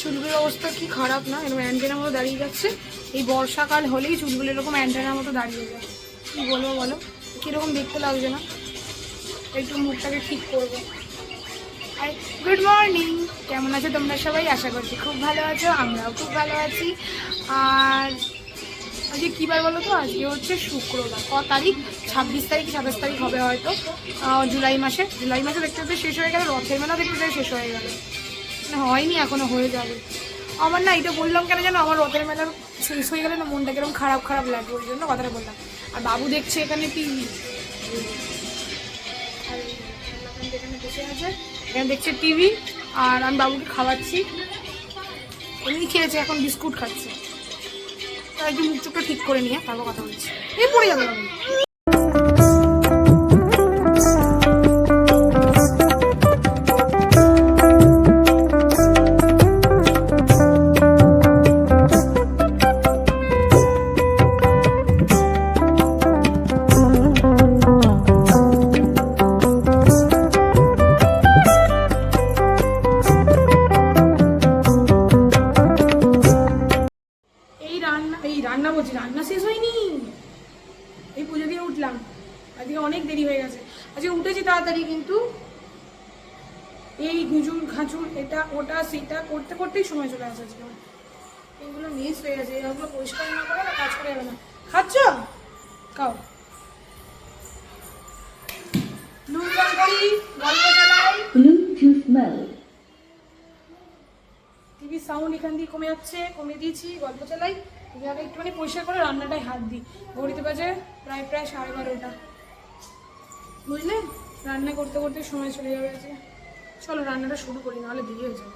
চুলগুলোর অবস্থা কি খারাপ না, এরকম অ্যান্টেনার মতো দাঁড়িয়ে যাচ্ছে। এই বর্ষাকাল হলেই চুলগুলো এরকম অ্যান্টেনার মতো দাঁড়িয়ে যায়। কী বলবো বলো, কীরকম দেখতে লাগছে না? একটু মুখটাকে ঠিক করবো। আর গুড মর্নিং, কেমন আছো তোমরা সবাই? আশা করছি খুব ভালো আছো, আমরাও খুব ভালো আছি। আর আজকে কী বার বলো তো? আজকে হচ্ছে শুক্রবার। ক তারিখ? 26 তারিখ 27 তারিখ হবে হয়তো জুলাই মাসে দেখতে দেখতে শেষ হয়ে গেল। রথের মেলা দেখতে দেখতে শেষ হয়ে গেল, না হয়নি, এখনো হয়ে যাবে। আমার না এটা বললাম কেন জানো, আমার রথের মেলার শেষ হয়ে গেলে না মনটা কিরকম খারাপ খারাপ লাগে, ওই জন্য কথাটা বললাম। আর বাবু দেখছে এখানে টিভি, আর এখানে বসে আছে, এখানে দেখছে টিভি, আর আমি বাবুকে খাওয়াচ্ছি। এমনি খেয়েছে, এখন বিস্কুট খাচ্ছে। তাই একটু মুখ চোখটা ঠিক করে নিয়ে তারপর কথা বলছি। এই পড়ে যাবে বাবু। রান্না শেষ হয়নি, এই পুজো দিয়ে উঠলাম। আজকে অনেক দেরি হয়ে গেছে। আজকে উঠেছি তাড়াতাড়ি, কিন্তু এই গুজুর ঘাঁচুর এটা ওটা সেটা করতে করতেই সময় চলে আসে। আজকে এইগুলো মিস হয়ে গেছে, এগুলো পরিষ্কার না করে না কাজ করে যাবে না। খাচ্ছ? খাও। নুন তরকারি, গল্প চালাই, টিভির সাউন্ড এখান দিয়ে কমে যাচ্ছে, কমে দিয়েছি, গল্প চালাই। এভাবে একটুখানি পরিষ্কার করে রান্নাটায় হাত দিই। ঘড়িতে বাজে প্রায় 12:30, বুঝলে? রান্না করতে করতে সময় চলে যাবে। আজকে চলো রান্নাটা শুরু করি, নাহলে দেরি হয়ে যাবে।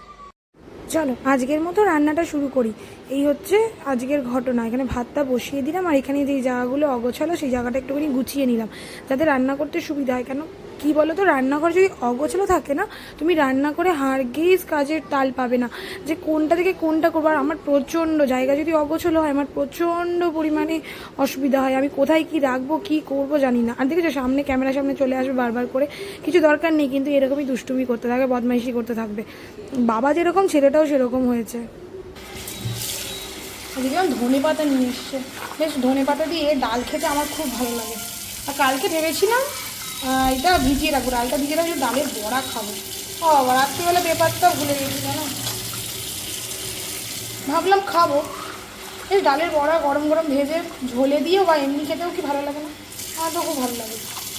চলো আজকের মতো রান্নাটা শুরু করি। এই হচ্ছে আজকের ঘটনা। এখানে ভাতটা বসিয়ে দিলাম, আর এখানে যেই জায়গাগুলো অগোছালো সেই জায়গাটা একটুখানি গুছিয়ে নিলাম, যাতে রান্না করতে সুবিধা হয়। কেন কি বলো তো, রান্নাঘর যদি অগোছালো থাকে না, তুমি রান্না করে হারগিজ কাজের তাল পাবে না, যে কোনটা থেকে কোনটা করবো। আর আমার প্রচণ্ড জায়গা যদি অগোছালো হয়, আমার প্রচণ্ড পরিমাণে অসুবিধা হয়। আমি কোথায় কি রাখবো কি করব জানি না। আর দেখেছো সামনে ক্যামেরার সামনে চলে আসবে বারবার করে, কিছু দরকার নেই, কিন্তু এরকমই দুষ্টুমি করতে থাকবে, বদমাইশি করতে থাকবে। বাবা যেরকম ছেলেটাও সেরকম হয়েছে। দেখলাম ধনে পাতা নিয়ে এসছে, বেশ ধনে পাতা দিয়ে ডাল খেতে আমার খুব ভালো লাগে। আর কালকে ভেবেছিলাম এটা ভিজিয়ে রাখবো, ডালটা ভিজিয়ে রাখবো, ডালের বড়া খাবো। ও রাত্রিবেলা ব্যাপারটা ভুলে গেছি জানো, ভাবলাম খাবো। এই ডালের বড়া গরম গরম ভেজে ঝোলে দিয়েও বা এমনি খেতেও কি ভালো লাগে না? আমার তো খুব ভালো লাগে,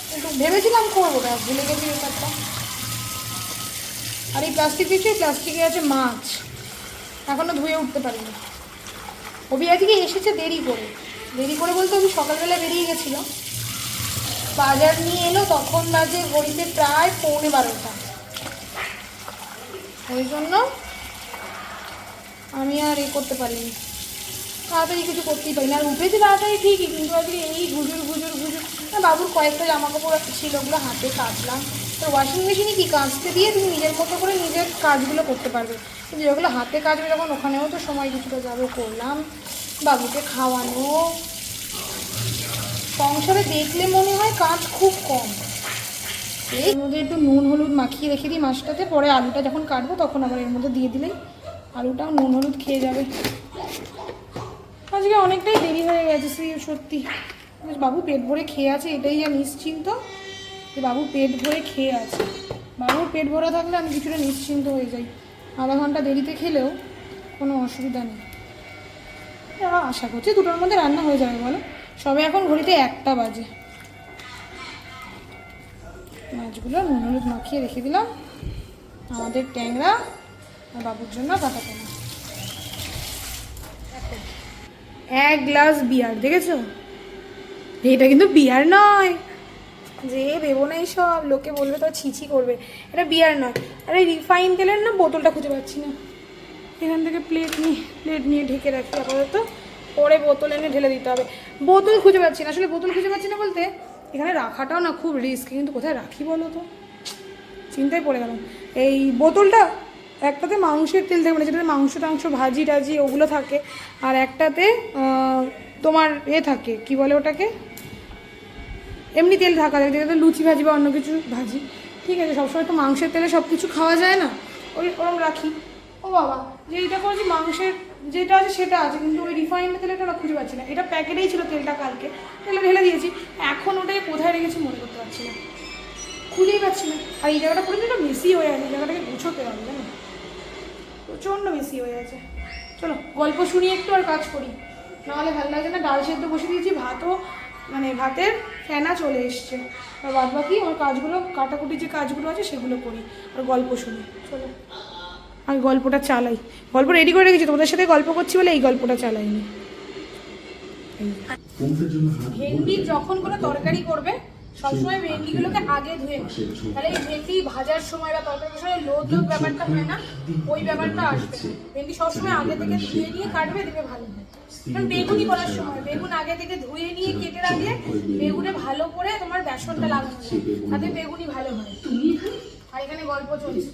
কিন্তু ভেবেছিলাম করবো, ব্যাস ভুলে গেছি ব্যাপারটা। আর এই প্লাস্টিক দিচ্ছি, প্লাস্টিকে আছে মাছ, এখনও ধুয়ে উঠতে পারিনি। অভি আজকে এসেছে দেরি করে বলতে অভি সকালবেলা বেরিয়ে গেছিলো, বাজার নিয়ে এলো তখন বাজে ঘড়িতে প্রায় 11:45। ওই জন্য আমি আর করতে পারিনি, তাড়াতাড়ি কিছু করতেই পারি না। আর উঠেছি তাড়াতাড়ি ঠিকই, কিন্তু আজকে এই গুজুর না। বাবুর কয়েকটা জামা কাপড় ছিল, ওগুলো হাতে কাচলাম। তো ওয়াশিং মেশিনে কি কাচতে দিয়ে তুমি নিজের মতো করে নিজের কাজগুলো করতে পারবে, কিন্তু যেগুলো হাতে কাচবে যখন, ওখানেও তো সময় কিছুটা যাবে। করলাম, বাবুকে খাওয়ানো। সংসারে দেখলে মনে হয় কাজ খুব কম। এর মধ্যে একটু নুন হলুদ মাখিয়ে রেখে দিই মাছটাতে, পরে আলুটা যখন কাটবো তখন আবার এর মধ্যে দিয়ে দিলেই আলুটাও নুন হলুদ খেয়ে যাবে। আজকে অনেকটাই দেরি হয়ে গেছে সত্যি। বাবু পেট ভরে খেয়ে আছে, এটাই যা নিশ্চিন্ত যে বাবু পেট ভরে খেয়ে আছে। বাবুর পেট ভরা থাকলে আমি কিছুটা নিশ্চিন্ত হয়ে যাই, আধা ঘন্টা দেরিতে খেলেও কোনো অসুবিধা নেই। আশা করছি 2টার মধ্যে রান্না হয়ে যাবে। বলো, সবে এখন ঘড়িতে 1টা বাজে। মাছগুলো নুন হলুদ মাখিয়ে রেখে দিলাম, আমাদের ট্যাংরা আর বাবুর জন্য কাটা কেনা। 1 গ্লাস বিয়ার, দেখেছো? এটা কিন্তু বিয়ার নয়, যে ভেবো না এইসব, লোকে বলবে তো ছিছি করবে। এটা বিয়ার নয়। আরে রিফাইন তেলের না বোতলটা খুঁজে পাচ্ছি না, এখান থেকে প্লেট নিয়ে ঢেকে রাখি আপাতত, পরে বোতল এনে ঢেলে দিতে হবে। বোতল খুঁজে পাচ্ছি না, আসলে বোতল খুঁজে পাচ্ছি না বলতে এখানে রাখাটাও না খুব রিস্ক, কিন্তু কোথায় রাখি বলো তো, চিন্তায় পড়ে গেলাম। এই বোতলটা একটাতে মাংসের তেল থাকে, মানে যেটাতে মাংস ভাজি টাজি ওগুলো থাকে, আর একটাতে তোমার থাকে কি বলে ওটাকে, এমনি তেল থাকা যায়, যেটাতে লুচি ভাজি বা অন্য কিছু ভাজি। ঠিক আছে, সবসময় তো মাংসের তেলে সব কিছু খাওয়া যায় না, ওরকম রাখি। ও বাবা, যে এটা করেছি মাংসের যেটা আছে সেটা আছে, কিন্তু ওই রিফাইন্ড তেলটা না খুঁজে পাচ্ছি না। এটা প্যাকেটেই ছিল তেলটা, কালকে তেলে ঢেলে দিয়েছি, এখন ওটাকে কোথায় রেখেছি মনে করতে পারছি না, খুঁজেই পাচ্ছি না। আর এই জায়গাটা পুরো যেটা মেসি হয়ে আছে, এই জায়গাটাকে গুছোতে হবে জানো, প্রচণ্ড মেসি হয়ে আছে। চলো গল্প শুনি একটু আর কাজ করি, নাহলে ভালো লাগছে না। ডাল সেদ্ধ বসে দিয়েছি, ভাতও মানে ভাতের ফেনা চলে এসছে, আর বাদ বাকি আমার কাজগুলো কাটাকুটি যে কাজগুলো আছে সেগুলো করি আর গল্প শুনি। চলো আমি গল্পটা চালাই, গল্প রেডি করে রেখেছি, তোমাদের সাথে গল্প করছি বলে এই গল্পটা চালাইনি। ভেন্ডি যখন কোনো তরকারি করবে সবসময় ভেন্ডিগুলোকে আগে ধুয়ে নেবে, তাহলে এই ভেন্ডি ভাজার সময় বা তরকারির সময় লোদ ব্যাপারটা হয় না, ওই ব্যাপারটা আসবে। ভেন্ডি সবসময় আগে থেকে ধুয়ে নিয়ে কাটবে, দেখবে ভালো হয়। কারণ বেগুনি করার সময় বেগুন আগে থেকে ধুয়ে নিয়ে কেটে রাখলে বেগুনে ভালো করে তোমার বেসনটা লাগানো যায়, তাতে বেগুনি ভালো হয়। আর এখানে গল্প চলছে।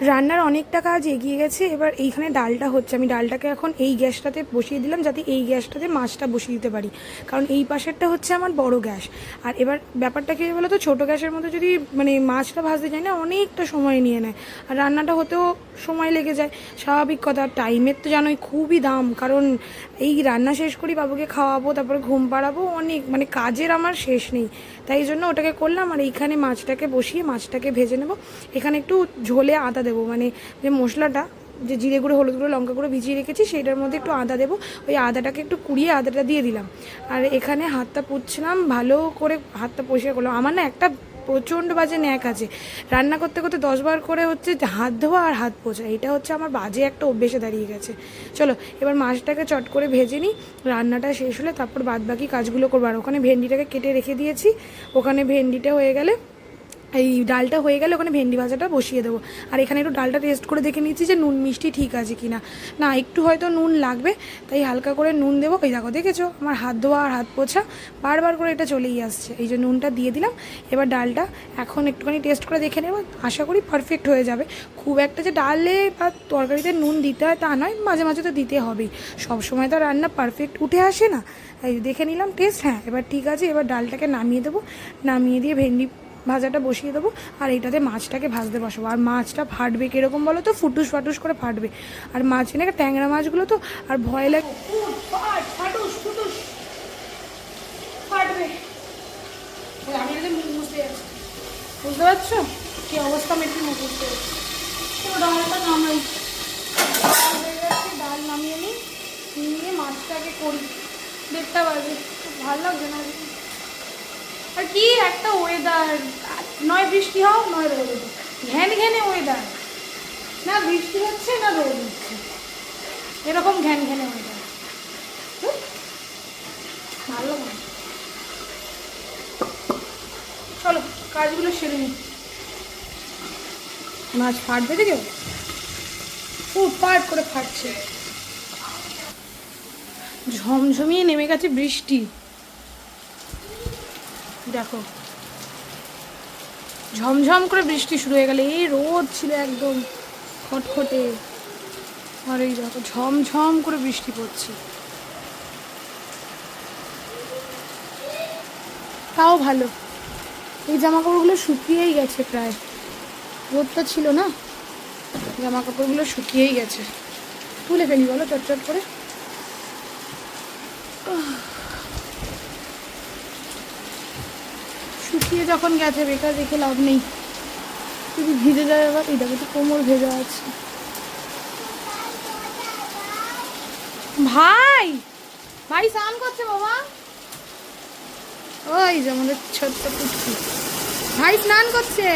রান্নার অনেকটা কাজ এগিয়ে গেছে, এবার এইখানে ডালটা হচ্ছে। আমি ডালটাকে এখন এই গ্যাসটাতে বসিয়ে দিলাম, যাতে এই গ্যাসটাতে মাছটা বসিয়ে দিতে পারি, কারণ এই পাশেরটা হচ্ছে আমার বড় গ্যাস। আর এবার ব্যাপারটা কী বলো তো, ছোটো গ্যাসের মধ্যে যদি মানে মাছটা ভাজতে যাই না, অনেকটা সময় নিয়ে নেয়, আর রান্নাটা হতেও সময় লেগে যায়, স্বাভাবিক কথা। টাইমের তো জানোই খুবই দাম, কারণ এই রান্না শেষ করি, বাবুকে খাওয়াবো, তারপরে ঘুম পাড়াবো, অনেক মানে কাজের আমার শেষ নেই। তাই জন্য ওটাকে করলাম, আর এইখানে মাছটাকে বসিয়ে মাছটাকে ভেজে নেব। এখানে একটু ঝোলে আদা দেবো, মানে যে মশলাটা, যে জিরে গুঁড়ো, হলুদ গুঁড়ো, লঙ্কা গুঁড়ো ভিজিয়ে রেখেছি, সেইটার মধ্যে একটু আদা দেবো। ওই আদাটাকে একটু কুড়িয়ে আদাটা দিয়ে দিলাম, আর এখানে হাতটা পুছছিলাম, ভালো করে হাতটা পরিষ্কার করলাম। আমার না একটা প্রচণ্ড বাজে ন্যাক আছে, রান্না করতে করতে 10 বার করে হচ্ছে হাত ধোয়া আর হাত পোছা, এটা হচ্ছে আমার বাজে একটা অভ্যেসে দাঁড়িয়ে গেছে। চলো এবার মাছটাকে চট করে ভেজে নিই, রান্নাটা শেষ হলে তারপর বাদ বাকি কাজগুলো করবো। আর ওখানে ভেন্ডিটাকে কেটে রেখে দিয়েছি, ওখানে ভেন্ডিটা হয়ে গেলে, এই ডালটা হয়ে গেলে ওখানে ভেন্ডি ভাজাটা বসিয়ে দেবো। আর এখানে একটু ডালটা টেস্ট করে দেখে নিচ্ছি যে নুন মিষ্টি ঠিক আছে কি না, না একটু হয়তো নুন লাগবে, তাই হালকা করে নুন দেবো। ওই দেখো, দেখেছো আমার হাত ধোয়া আর হাত পোছা বারবার করে এটা চলেই আসছে, এই যে নুনটা দিয়ে দিলাম। এবার ডালটা এখন একটুখানি টেস্ট করে দেখে নেব, আশা করি পারফেক্ট হয়ে যাবে। খুব একটা যে ডালে বা তরকারিতে নুন দিতে হয় তা নয়, মাঝে মাঝে তো দিতে হবেই, সবসময় তো রান্না পারফেক্ট উঠে আসে না। এই দেখে নিলাম টেস্ট, হ্যাঁ এবার ঠিক আছে। এবার ডালটাকে নামিয়ে দেবো, নামিয়ে দিয়ে ভেন্ডি ভাজাটা বসিয়ে দেবো, আর এইটাতে মাছটাকে ভাজতে বসাবো। আর মাছটা ফাটবে কীরকম বলো তো, ফুটুস ফাটুস করে ফাটবে। আর মাছ এনে ট্যাংরা মাছগুলো তো আর ভয় লাগে, ফাটবে। আমি মুখ মুছতে যাচ্ছি, বুঝতে পারছো কি অবস্থা, আমি একটু মুখ মুছতে যাচ্ছি। ডালটা নামাই, ডাল নামিয়ে নিই, নিয়ে মাছটাকে করি। 1:30 বাজে, খুব ভালো লাগছে না। আর কি একটা ওয়েদার, নয় বৃষ্টি হোক নয় রোদ, ঘ্যান ঘ্যানে ওয়েদার, না বৃষ্টি হচ্ছে না রোদ হচ্ছে, এরকম ঘ্যান ঘ্যানে ওয়েদার, ভালো না। চলো কাজগুলো সেরে নিই। মাছ ফাটবে দেখে, খুব ফাট করে ফাটছে, ঝমঝমিয়ে নেমে গেছে বৃষ্টি, দেখো ঝমঝম করে বৃষ্টি শুরু হয়ে গেল। এই রোদ ছিল একদম খটখটে, আর এই দেখো ঝমঝম করে বৃষ্টি পড়ছে, তাও ভালো। এই জামা কাপড়গুলো শুকিয়েই গেছে প্রায়, রোদটা ছিল না, জামা কাপড়গুলো শুকিয়েই গেছে, তুলে ফেলি বলো চটচট করে। শুকিয়ে যখন গেছে বেকার রেখে লাভ নেই, যদি ভিজে যায় আবার। এই দেখো তো কোমর ভেজা আছে। ভাই ভাই স্নান করছে বাবা, ওই যে আমাদের ছোট্ট পুচকি ভাই স্নান করছে,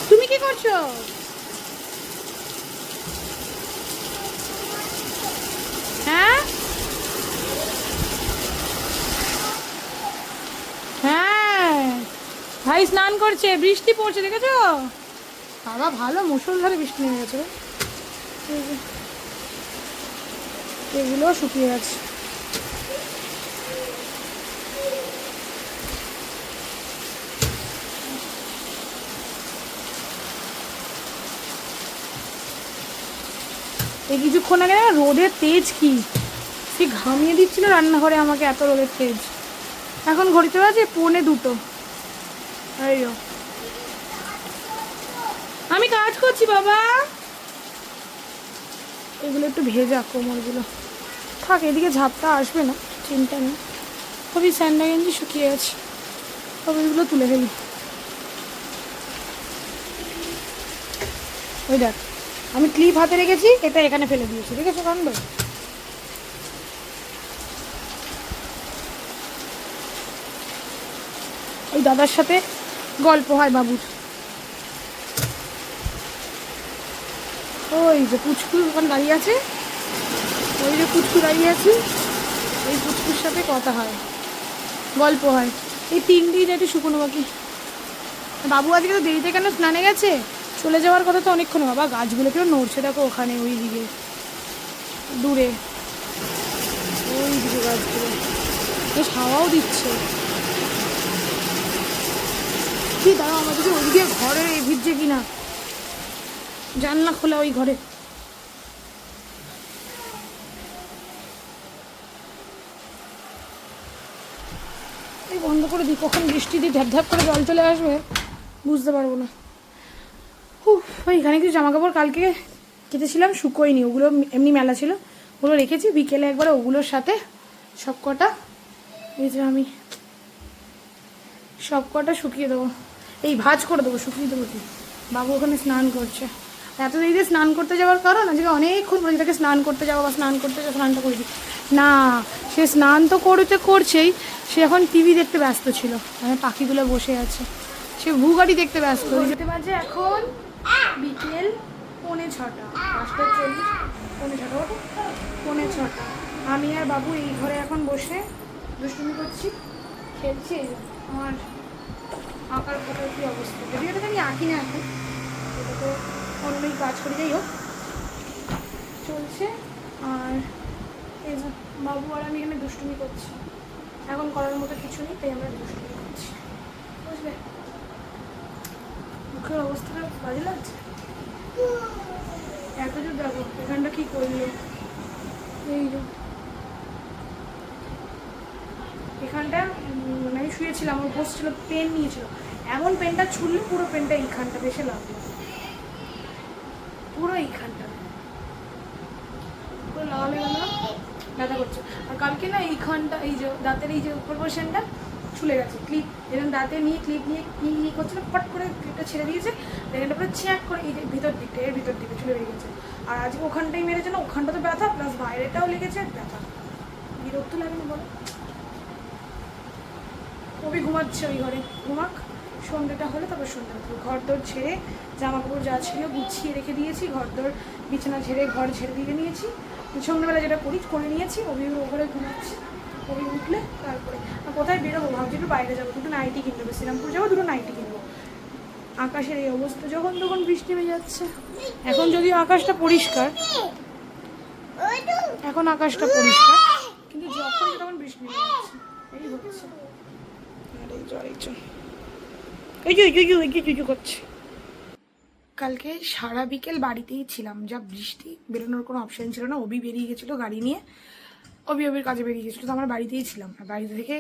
তুমি কি করছো? হ্যাঁ হ্যাঁ ভাই স্নান করছে, বৃষ্টি পড়ছে দেখেছো বাবা, ভালো মুষলধারে বৃষ্টি নেমে গেছে, এগুলো শুকিয়ে গেছে। এই কিছুক্ষণ আগে না রোদের তেজ কি সে ঘামিয়ে দিচ্ছিল রান্নাঘরে আমাকে, এত রোদের তেজ। এখন ঘড়িতে বাজে 1:45। আমি কাজ করছি বাবা। এগুলো একটু ভেজা কোমরগুলো থাক, এদিকে ঝাপটা আসবে না, চিন্তা নেই। খুবই স্যান্ডা গেঞ্জি শুকিয়ে আছে, তবে এগুলো তুলে ফেলি। ওই দেখ আমি ক্লিপ হাতে রেখেছি, এটা এখানে ফেলে দিয়েছি, ঠিক আছে কাণ্ড। ওই দাদার সাথে গল্প হয় বাবুর। ওই যে পুচকু ওখানে দাঁড়িয়ে আছে, ওই যে পুচকু দাঁড়িয়ে আছে, এই পুচকুর সাথে কথা হয়, গল্প হয়। এই 3 দিন একটু শুকনো বাকি। বাবু আজকে তো দেরিতে কেন স্নানে গেছে, চলে যাওয়ার কথা তো অনেকক্ষণ। বাবা গাছগুলো কেউ নড়ছে দেখো, ওখানে ওই দিকে দূরে ওই দিকে গাছগুলো বেশ হাওয়াও দিচ্ছে। কি দাঁড়াও আমাদের ওইদিকে ঘরে ভিজছে কিনা, জানলা খোলা ওই ঘরে। এই বন্ধ করে দিই, কখন বৃষ্টি দিয়ে ধ্যাপ ধ্যাপ করে জল চলে আসবে বুঝতে পারবো না। এখানে কিছু জামা কাপড় কালকে কেটেছিলাম, শুকোয়নি, ওগুলো এমনি মেলা ছিল, ওগুলো রেখেছি। বিকেলে একবার ওগুলোর সাথে সব কটা, এই যে আমি সব কটা শুকিয়ে দেবো, এই ভাঁজ করে দেবো, শুকিয়ে দেবো। কি বাবু ওখানে স্নান করছে, এত দেরিতে স্নান করতে যাওয়ার কারণ আজকে অনেকক্ষণ বলে তাকে স্নান করতে যাবো বা স্নান করতে যাবো, স্নানটা করে দিই না। সে স্নান তো করছেই, সে এখন টিভি দেখতে ব্যস্ত ছিল, মানে পাখিগুলো বসে আছে, সে ভূগাড়ি দেখতে ব্যস্ত। দেখতে পাচ্ছে এখন বিকেল 5:45, 5:40, 5:45, 5:45। আমি আর বাবু এই ঘরে এখন বসে দুষ্টুমি করছি, খেলছি। আমার আঁকার ফোটার কী অবস্থা, যদি এটাকে আমি আঁকি না এখন, এটা তো অন্যই কাজ করি, যাই হোক চলছে। আর এই যে বাবু আর আমি এখানে দুষ্টুমি করছি, এখন করার মতো কিছু নেই, তাই আমরা দুষ্টুমি করছি, বুঝলে। মুখের অবস্থাটা বাজে লাগছে, এত জোর দেখো এখানটা কী করলো। এই যে এখানটা মানে আমি শুয়েছিলাম, ওর বসছিল, পেন নিয়েছিল, এমন পেনটা ছুললে পুরো পেনটা এইখানটা বেশি লাগলো, পুরো এইখানটা পুরো লাগালে গেল, ব্যথা করছে। আর কালকে না এইখানটা, এই যে দাঁতের এই যে উপর পোর্শনটা ছুলে গেছে, ক্লিপ এরকম দাঁতে নিয়ে ক্লিপ নিয়ে ইয়ে করছিল, ফট করে ক্লিপটা ছেড়ে দিয়েছে, এখানটা পুরো চ্যাক করে এই যে ভিতর দিকটা, এর ভিতর দিকে ছুলে বেরিয়ে গেছে। আর আজকে ওখানটাই মেরেছে না, ওখানটা তো ব্যথা প্লাস বাইরেটাও লেগেছে ব্যথা, বিরক্ত লাগে না বলো। কবি ঘুমাচ্ছে ওই ঘরে, ঘুমাক, সন্ধ্যেটা হলে তারপর সন্ধ্যা হতো। ঘর দোর ছেড়ে জামা কাপড় যা ছিল গুছিয়ে রেখে দিয়েছি, ঘর দোর বিছানা ঝেড়ে ঘর ঝেড়ে দিয়ে নিয়েছি, সন্ধ্যাবেলা যেটা করি করে নিয়েছি। অভি ও ঘরে ঘুমাচ্ছে, অভি উঠলে তারপরে কোথায় বেরোবো ভাবছি, একটু বাইরে যাবো, দুটো নাইটি কিনবো, শ্রীরামপুর যাবো, দুটো নাইটি কিনবো। আকাশের এই অবস্থা, যখন তখন বৃষ্টি হয়ে যাচ্ছে। এখন যদিও আকাশটা পরিষ্কার, এখন আকাশটা পরিষ্কার, কিন্তু যখন তখন বৃষ্টি হয়ে যাচ্ছে, এই হচ্ছে। কালকে সারা বিকেল বাড়িতেই ছিলাম, যা বৃষ্টি, বেরোনোর কোনো অপশন ছিল না। অভি বেরিয়ে গেছিলো গাড়ি নিয়ে, অভির কাজে বেরিয়ে গেছিলো, তো আমরা বাড়িতেই ছিলাম। আর বাড়ি থেকে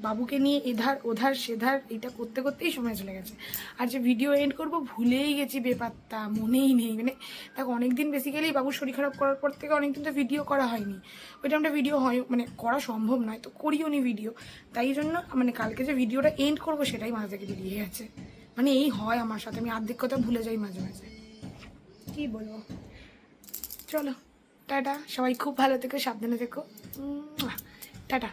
বাবুকে নিয়ে এধার ওধার সেধার এটা করতে করতেই সময় চলে গেছে। আর যে ভিডিও এন্ড করবো ভুলেই গেছি, বেপাত্তা, মনেই নেই। মানে দেখো অনেকদিন বেসিক্যালি বাবুর শরীর খারাপ করার পর থেকে অনেকদিন তো ভিডিও করা হয়নি, ওই টাইমটা ভিডিও হয় মানে করা সম্ভব নয়, তো করিও নি ভিডিও। তাই জন্য মানে কালকে যে ভিডিওটা এন্ড করবো সেটাই মাঝে থেকে বেরিয়ে গেছে। মানে এই হয় আমার সাথে, আমি অর্ধেক কথা ভুলে যাই মাঝে মাঝে, কি বলবো। চলো টাটা, সবাই খুব ভালো থেকো, সাবধানে থেকো, টাটা।